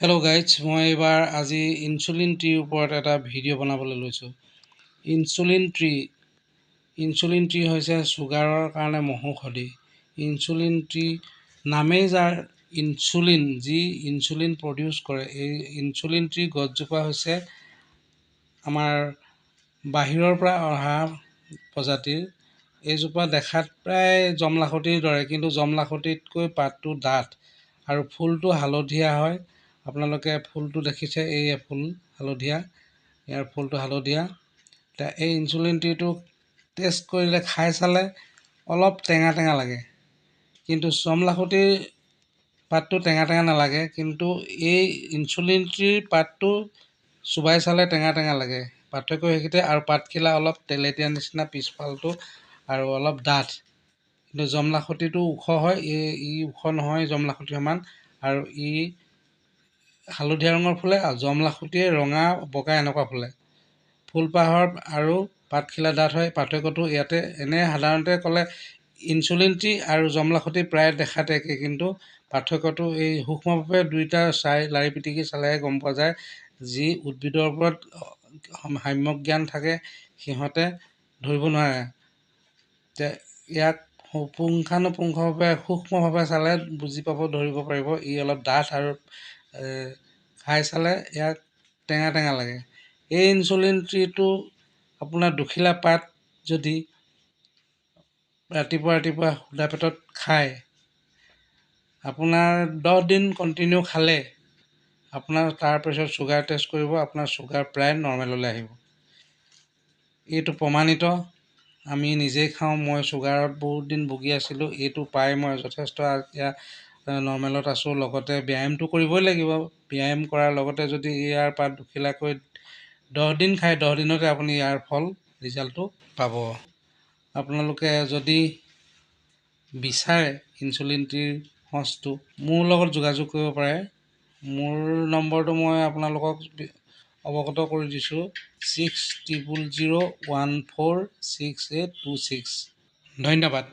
Hello' guys, মই এইবাৰ আজি ইনচুলিন ট্ৰিৰ ওপৰত এটা ভিডিঅ' বনাবলৈ লৈছোঁ। ইনচুলিন ট্ৰি হৈছে চুগাৰৰ কাৰণে মহৌষধি। ইনচুলিন ট্ৰি নামেই যাৰ ইনচুলিন, যি ইনচুলিন প্ৰডিউচ কৰে। এই ইনচুলিন ট্ৰি গছজোপা হৈছে আমাৰ বাহিৰৰ পৰা অহা প্ৰজাতিৰ। এইজোপা দেখাত প্ৰায় জমলাখতিৰ দৰে, কিন্তু জমলাখতিতকৈ পাতটো ডাঠ আৰু ফুলটো হালধীয়া হয়। আপোনালোকে ফুলটো দেখিছে, এই ফুল হালধীয়া, ইয়াৰ ফুলটো হালধীয়া। এতিয়া এই ইনচুলিন ট্ৰিটো টেষ্ট কৰিলে, খাই চালে অলপ টেঙা টেঙা লাগে, কিন্তু জমলাখতিৰ পাতটো টেঙা টেঙা নালাগে। কিন্তু এই ইনচুলিন ট্ৰিৰ পাতটো চোবাই চালে টেঙা টেঙা লাগে। পাৰ্থক্য সেইকেইটা, আৰু পাতখিলা অলপ তেলেতীয়া নিচিনা পিছফালটো আৰু অলপ ডাঠ। কিন্তু জমলাখতিটো ওখ হয়, ই ওখ নহয় জমলাখতিৰ সমান, আৰু ই হালধীয়া ৰঙৰ ফুলে, আৰু জমলাখতিয়ে ৰঙা বগা এনেকুৱা ফুলে। ফুলপাহৰ আৰু পাতখিলা ডাঠ হয়। পাৰ্থক্যটো ইয়াতে। এনে সাধাৰণতে ক'লে ইনচুলিন ট্ৰি আৰু জমলাখতি প্ৰায় দেখাতে একে, কিন্তু পাৰ্থক্যটো এই সূক্ষ্মভাৱে দুয়োটা লাৰি পিটিকি চালেহে গম পোৱা যায়। যি উদ্ভিদৰ ওপৰত সম্যক জ্ঞান থাকে, সিহঁতে ধৰিব নোৱাৰে। ইয়াক পুংখানুপুংখভাৱে সূক্ষ্মভাৱে চালে বুজি পাব, ধৰিব পাৰিব। ই অলপ ডাঠ আৰু খাই চালে ইয়াক টেঙা টেঙা লাগে। এই ইনচুলিন ট্ৰিটো আপোনাৰ দুখিলা পাত যদি ৰাতিপুৱা সুদা পেটত খায়, আপোনাৰ 10 দিন কণ্টিনিউ খালে আপোনাৰ তাৰপিছত চুগাৰ টেষ্ট কৰিব, আপোনাৰ চুগাৰ প্ৰায় নৰ্মেললৈ আহিব। এইটো প্ৰমাণিত। আমি নিজেই খাওঁ। মই চুগাৰত বহুত দিন ভুগি আছিলোঁ। এইটো পাই মই যথেষ্ট এতিয়া নৰ্মেলত আছোঁ। লগতে ব্যায়ামটো কৰিবই লাগিব। ব্যায়াম কৰাৰ লগতে যদি ইয়াৰ পাত দুখিলাকৈ 10 দিন খায়, 10 দিনতে আপুনি ইয়াৰ ফল ৰিজাল্টটো পাব। আপোনালোকে যদি বিচাৰে ইনচুলিন ট্ৰিৰ সঁচটো, মোৰ লগত যোগাযোগ কৰিব পাৰে। মোৰ নম্বৰটো মই আপোনালোকক অৱগত কৰি দিছোঁ, 6000146826। ধন্যবাদ।